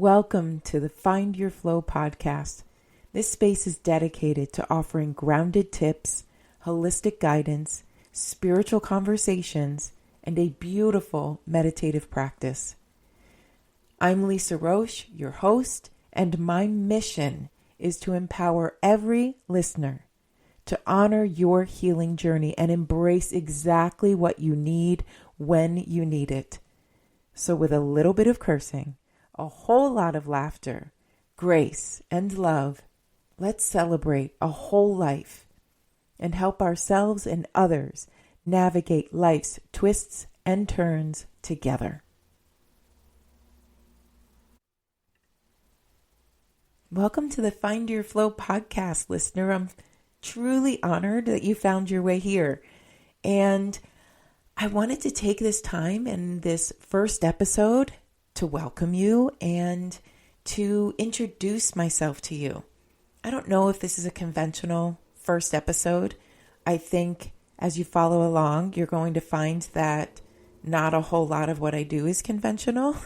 Welcome to the Find Your Flow podcast. This space is dedicated to offering grounded tips, holistic guidance, spiritual conversations, and a beautiful meditative practice. I'm Lisa Roche, your host, and my mission is to empower every listener to honor your healing journey and embrace exactly what you need when you need it. So with a little bit of cursing, a whole lot of laughter, grace, and love, let's celebrate a whole life and help ourselves and others navigate life's twists and turns together. Welcome to the Find Your Flow podcast, listener. I'm truly honored that you found your way here. And I wanted to take this time in this first episode to welcome you and to introduce myself to you. I don't know if this is a conventional first episode. I think as you follow along, you're going to find that not a whole lot of what I do is conventional.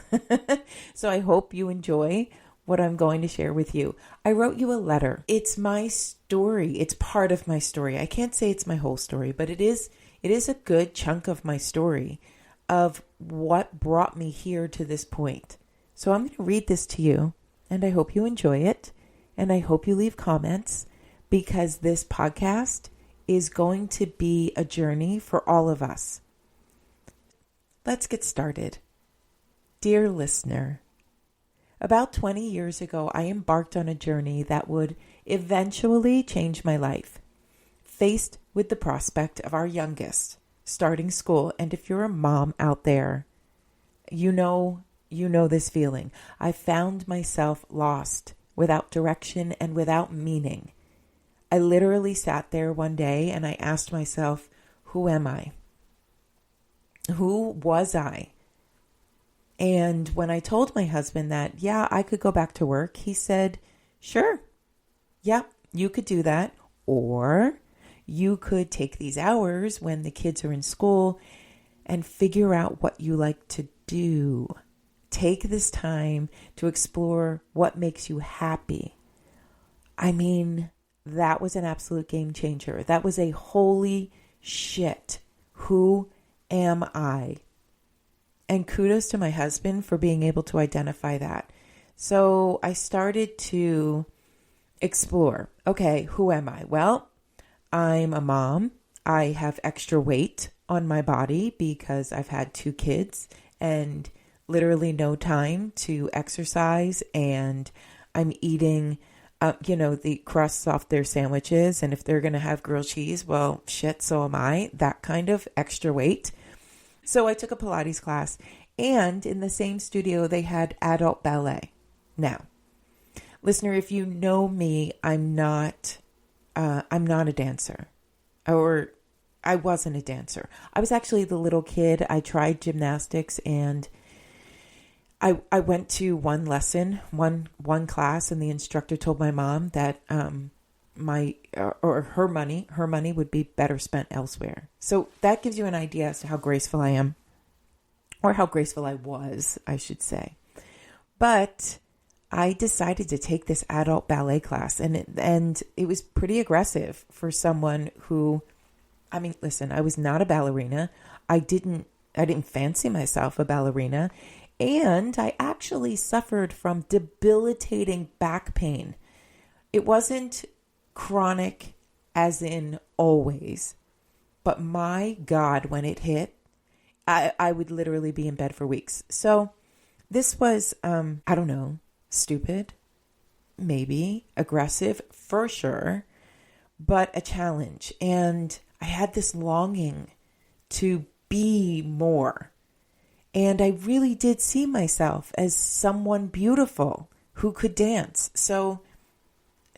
So I hope you enjoy what I'm going to share with you. I wrote you a letter. It's my story. It's part of my story. I can't say it's my whole story, but it is a good chunk of my story of what brought me here to this point. So I'm going to read this to you, and I hope you enjoy it, and I hope you leave comments, because this podcast is going to be a journey for all of us. Let's get started. Dear listener, about 20 years ago, I embarked on a journey that would eventually change my life. Faced with the prospect of our youngest starting school, and if you're a mom out there, you know this feeling. I found myself lost, without direction and without meaning. I literally sat there one day and I asked myself, who am I? Who was I? And when I told my husband that, I could go back to work, he said, sure, you could do that. Or you could take these hours when the kids are in school and figure out what you like to do. Take this time to explore what makes you happy. I mean, that was an absolute game changer. That was a holy shit. Who am I? And kudos to my husband for being able to identify that. So I started to explore. Okay, who am I? Well, I'm a mom. I have extra weight on my body because I've had 2 kids and literally no time to exercise. And I'm eating, the crusts off their sandwiches. And if they're going to have grilled cheese, well, shit, so am I. That kind of extra weight. So I took a Pilates class, and in the same studio, they had adult ballet. Now, listener, if you know me, I'm not a dancer, or I wasn't a dancer. I was actually the little kid. I tried gymnastics, and I went to one lesson, one class, and the instructor told my mom that her money would be better spent elsewhere. So that gives you an idea as to how graceful I am, or how graceful I was, I should say. But I decided to take this adult ballet class, and it was pretty aggressive for someone who, listen, I was not a ballerina. I didn't fancy myself a ballerina, and I actually suffered from debilitating back pain. It wasn't chronic as in always, but my God, when it hit, I would literally be in bed for weeks. So this was, stupid, maybe, aggressive, for sure, but a challenge. And I had this longing to be more. And I really did see myself as someone beautiful who could dance. So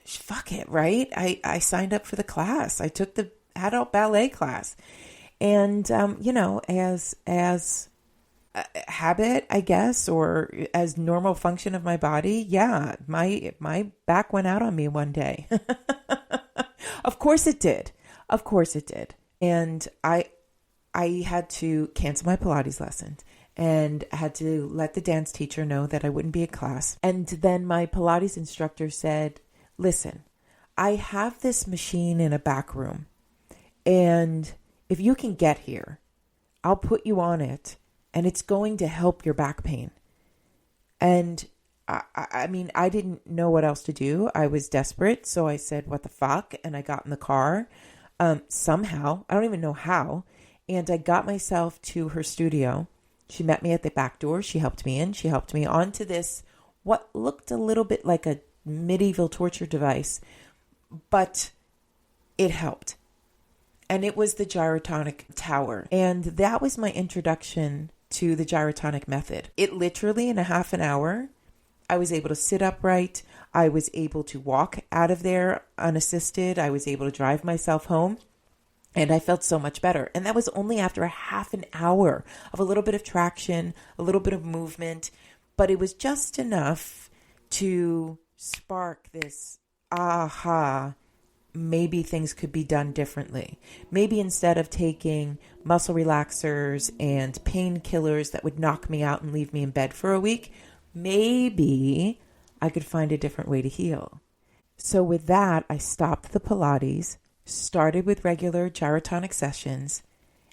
fuck it, right? I signed up for the class. I took the adult ballet class. And, as a habit, I guess, or as normal function of my body, my back went out on me one day. Of course it did. And I had to cancel my Pilates lessons. and I had to let the dance teacher know that I wouldn't be at class. And then my Pilates instructor said, listen, I have this machine in a back room, and if you can get here, I'll put you on it, and it's going to help your back pain. And I mean, I didn't know what else to do. I was desperate. So I said, what the fuck? And I got in the car somehow. I don't even know how. And I got myself to her studio. She met me at the back door. She helped me in. She helped me onto this, what looked a little bit like a medieval torture device, but it helped. And it was the gyrotonic tower. And that was my introduction to the gyrotonic method. It literally, in a half an hour, I was able to sit upright. I was able to walk out of there unassisted. I was able to drive myself home. And I felt so much better. And that was only after a half an hour of a little bit of traction, a little bit of movement. But it was just enough to spark this aha, maybe things could be done differently. Maybe instead of taking muscle relaxers and painkillers that would knock me out and leave me in bed for a week, maybe I could find a different way to heal. So with that, I stopped the Pilates, started with regular gyrotonic sessions,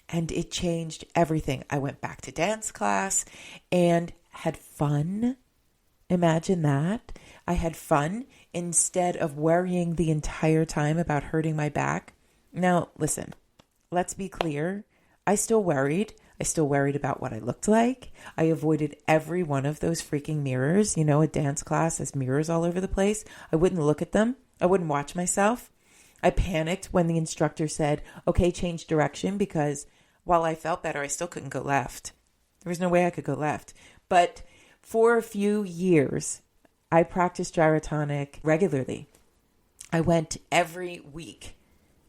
and it changed everything. I went back to dance class and had fun. Imagine that. I had fun instead of worrying the entire time about hurting my back. Now, listen, let's be clear. I still worried. I still worried about what I looked like. I avoided every one of those freaking mirrors. You know, a dance class has mirrors all over the place. I wouldn't look at them. I wouldn't watch myself. I panicked when the instructor said, okay, change direction, because while I felt better, I still couldn't go left. There was no way I could go left. But for a few years, I practiced gyrotonic regularly. I went every week.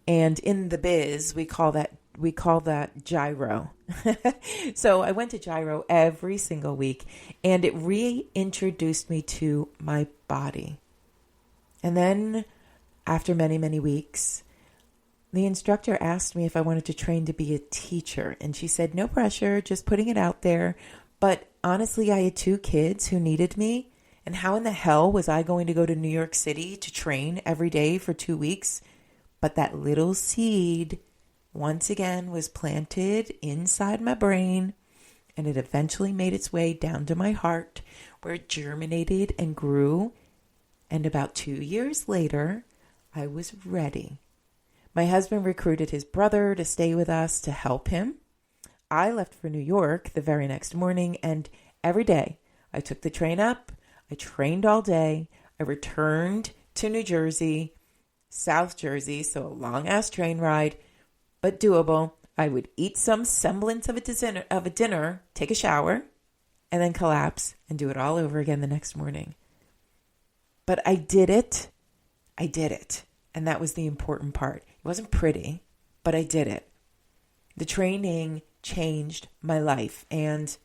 And in the biz, we call that gyro. So I went to gyro every single week, and it reintroduced me to my body. And then after many, many weeks, the instructor asked me if I wanted to train to be a teacher. And she said, no pressure, just putting it out there. But honestly, I had 2 kids who needed me. And how in the hell was I going to go to New York City to train every day for 2 weeks? But that little seed, once again, was planted inside my brain, and it eventually made its way down to my heart, where it germinated and grew. And about 2 years later, I was ready. My husband recruited his brother to stay with us to help him. I left for New York the very next morning, and every day I took the train up. I trained all day. I returned to New Jersey, South Jersey, so a long-ass train ride, but doable. I would eat some semblance of a dinner, take a shower, and then collapse and do it all over again the next morning. But I did it. And that was the important part. It wasn't pretty, but I did it. The training changed my life, and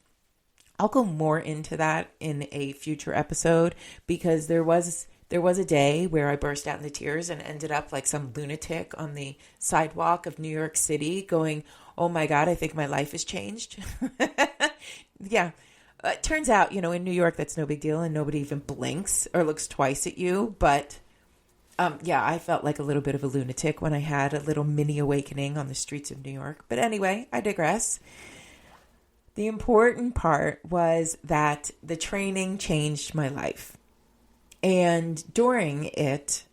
I'll go more into that in a future episode, because there was a day where I burst out into tears and ended up like some lunatic on the sidewalk of New York City going, oh my God, I think my life has changed. Yeah. It turns out, in New York, that's no big deal, and nobody even blinks or looks twice at you. But I felt like a little bit of a lunatic when I had a little mini awakening on the streets of New York. But anyway, I digress. The important part was that the training changed my life. And during it,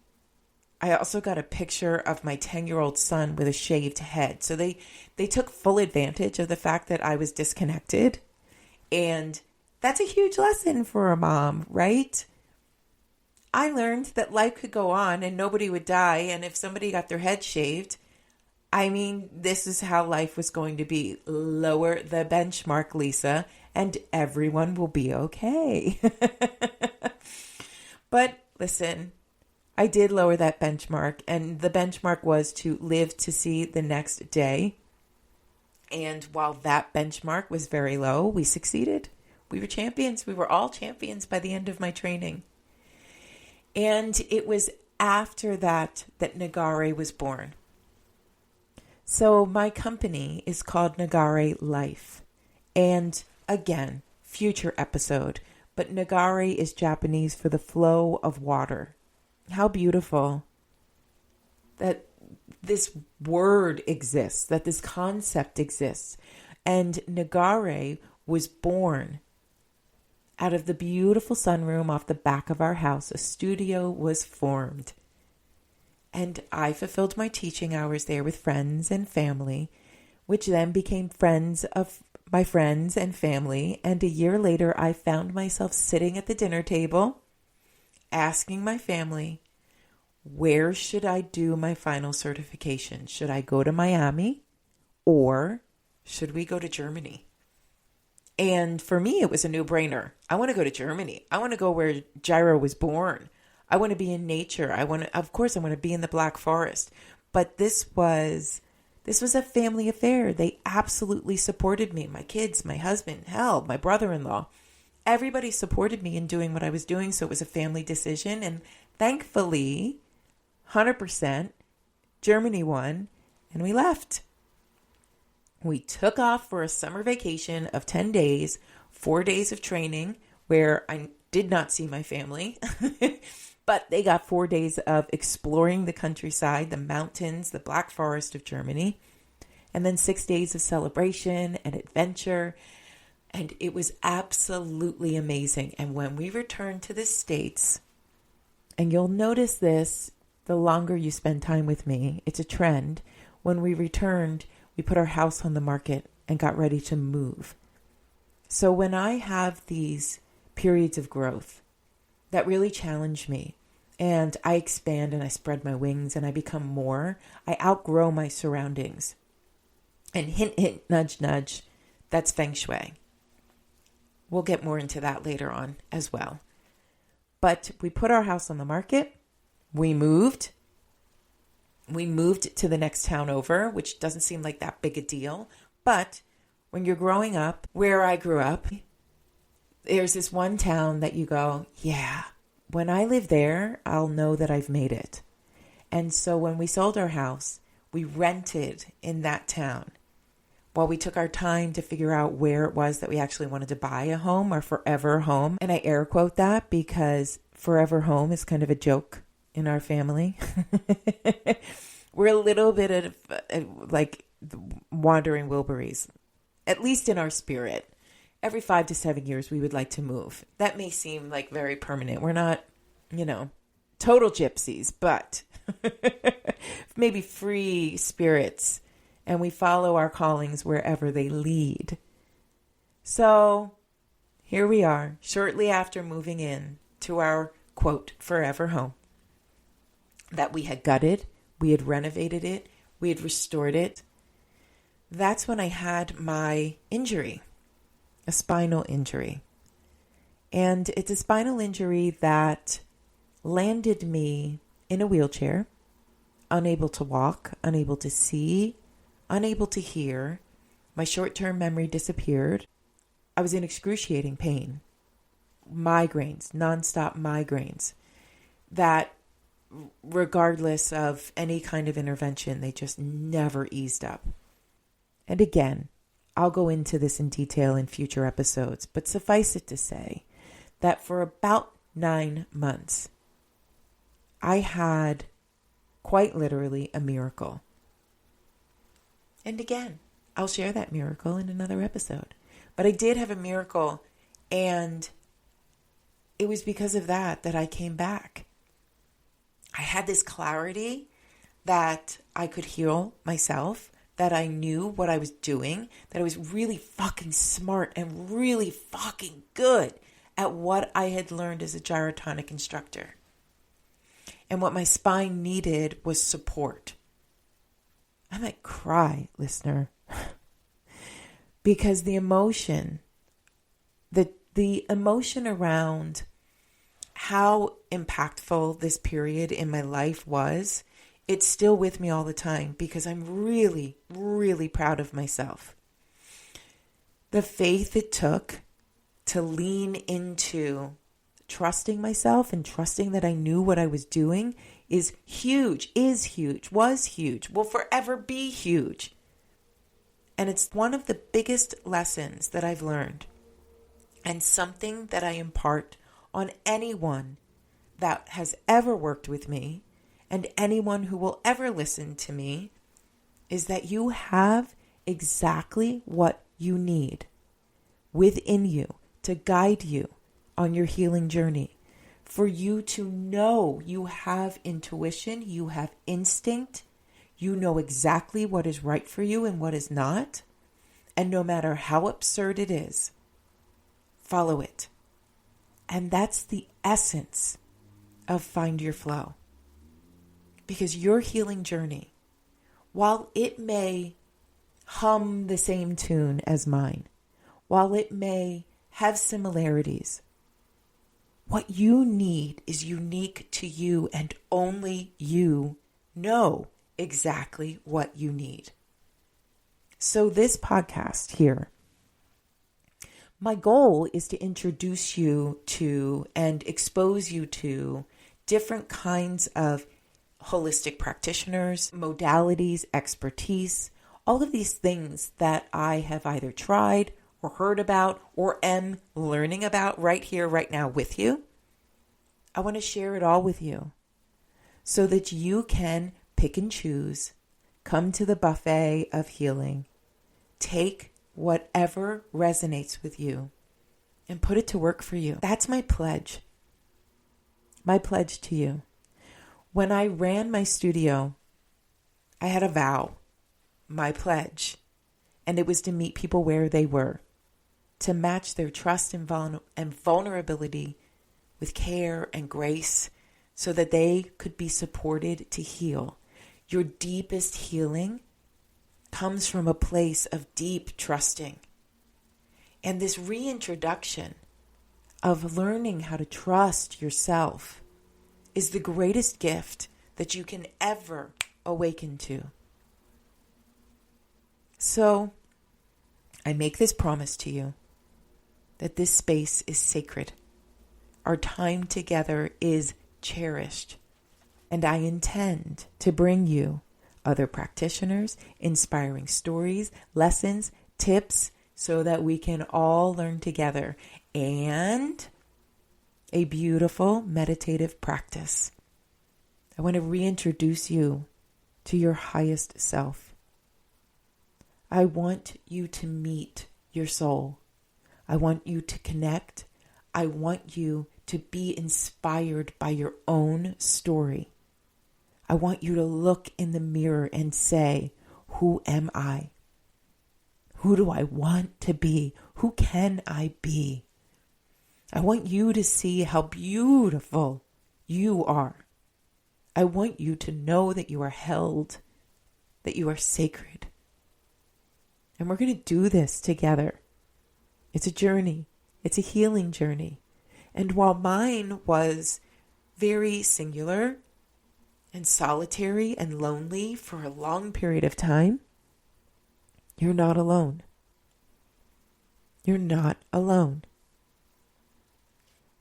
I also got a picture of my 10-year-old son with a shaved head. So they took full advantage of the fact that I was disconnected. And that's a huge lesson for a mom, right? I learned that life could go on and nobody would die. And if somebody got their head shaved, this is how life was going to be. Lower the benchmark, Lisa, and everyone will be okay. But listen, I did lower that benchmark, and the benchmark was to live to see the next day. And while that benchmark was very low, we succeeded. We were champions. We were all champions by the end of my training. And it was after that Nagare was born. So my company is called nagarelife. And again, future episode. But nagare is Japanese for the flow of water. How beautiful that this word exists, that this concept exists. And nagare was born out of the beautiful sunroom off the back of our house. A studio was formed. And I fulfilled my teaching hours there with friends and family, which then became friends of my friends and family. And a year later, I found myself sitting at the dinner table, asking my family, where should I do my final certification? Should I go to Miami or should we go to Germany? And for me, it was a no-brainer. I want to go to Germany. I want to go where Gyro was born. I want to be in nature. Of course, I want to be in the Black Forest. But this was a family affair. They absolutely supported me. My kids, my husband, hell, my brother-in-law. Everybody supported me in doing what I was doing. So it was a family decision. And thankfully, 100%, Germany won, and we left. We took off for a summer vacation of 10 days, 4 days of training, where I did not see my family. But they got 4 days of exploring the countryside, the mountains, the Black Forest of Germany, and then 6 days of celebration and adventure. And it was absolutely amazing. And when we returned to the States, and you'll notice this the longer you spend time with me, it's a trend. When we returned, we put our house on the market and got ready to move. So when I have these periods of growth that really challenge me, and I expand and I spread my wings and I become more, I outgrow my surroundings. And hint, hint, nudge, nudge, that's Feng Shui. We'll get more into that later on as well. But we put our house on the market. We moved. We moved to the next town over, which doesn't seem like that big a deal. But when you're growing up, where I grew up, there's this one town that you go, yeah, when I live there, I'll know that I've made it. And so when we sold our house, we rented in that town while we took our time to figure out where it was that we actually wanted to buy a home, our forever home. And I air quote that because forever home is kind of a joke in our family. We're a little bit of like wandering Wilburys, at least in our spirit. Every 5 to 7 years, we would like to move. That may seem like very permanent. We're not, total gypsies, but maybe free spirits. And we follow our callings wherever they lead. So here we are, shortly after moving in to our, quote, forever home that we had gutted, we had renovated it, we had restored it. That's when I had my injury. A spinal injury. And it's a spinal injury that landed me in a wheelchair, unable to walk, unable to see, unable to hear. My short-term memory disappeared. I was in excruciating pain. Migraines, nonstop migraines, that regardless of any kind of intervention, they just never eased up. And again, I'll go into this in detail in future episodes, but suffice it to say that for about 9 months, I had quite literally a miracle. And again, I'll share that miracle in another episode. But I did have a miracle, and it was because of that I came back. I had this clarity that I could heal myself, that I knew what I was doing, that I was really fucking smart and really fucking good at what I had learned as a gyrotonic instructor. And what my spine needed was support. I might cry, listener, because the emotion around how impactful this period in my life was, it's still with me all the time because I'm really, really proud of myself. The faith it took to lean into trusting myself and trusting that I knew what I was doing is huge, was huge, will forever be huge. And it's one of the biggest lessons that I've learned And something that I impart on anyone that has ever worked with me and anyone who will ever listen to me is that you have exactly what you need within you to guide you on your healing journey. For you to know you have intuition, you have instinct, you know exactly what is right for you and what is not. And no matter how absurd it is, follow it. And that's the essence of Find Your Flow. Because your healing journey, while it may hum the same tune as mine, while it may have similarities, what you need is unique to you, and only you know exactly what you need. So this podcast here, my goal is to introduce you to and expose you to different kinds of holistic practitioners, modalities, expertise, all of these things that I have either tried or heard about or am learning about right here, right now with you. I want to share it all with you so that you can pick and choose, come to the buffet of healing, take whatever resonates with you and put it to work for you. That's my pledge to you. When I ran my studio, I had a vow, my pledge, and it was to meet people where they were, to match their trust and vulnerability with care and grace so that they could be supported to heal. Your deepest healing comes from a place of deep trusting. And this reintroduction of learning how to trust yourself is the greatest gift that you can ever awaken to. So, I make this promise to you that this space is sacred. Our time together is cherished. And I intend to bring you other practitioners, inspiring stories, lessons, tips, so that we can all learn together, and a beautiful meditative practice. I want to reintroduce you to your highest self. I want you to meet your soul. I want you to connect. I want you to be inspired by your own story. I want you to look in the mirror and say, who am I? Who do I want to be? Who can I be? I want you to see how beautiful you are. I want you to know that you are held, that you are sacred. And we're going to do this together. It's a journey. It's a healing journey. And while mine was very singular and solitary and lonely for a long period of time, you're not alone. You're not alone.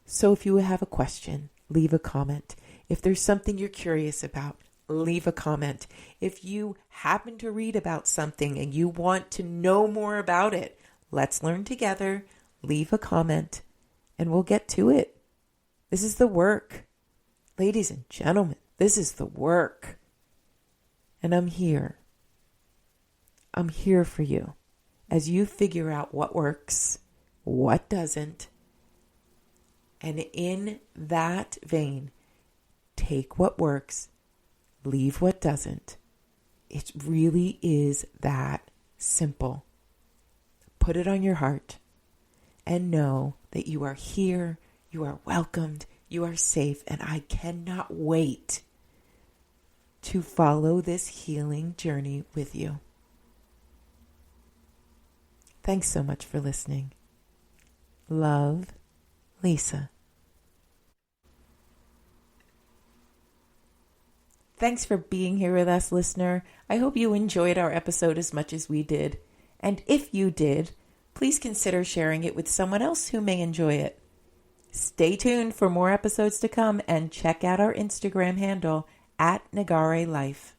So if you have a question, leave a comment. If there's something you're curious about, leave a comment. If you happen to read about something and you want to know more about it, let's learn together. Leave a comment and we'll get to it. This is the work. Ladies and gentlemen, this is the work. And I'm here. I'm here for you as you figure out what works, what doesn't. And in that vein, take what works, leave what doesn't. It really is that simple. Put it on your heart and know that you are here, you are welcomed, you are safe, and I cannot wait to follow this healing journey with you. Thanks so much for listening. Love, Lisa. Thanks for being here with us, listener. I hope you enjoyed our episode as much as we did. And if you did, please consider sharing it with someone else who may enjoy it. Stay tuned for more episodes to come and check out our Instagram handle @nagarelife.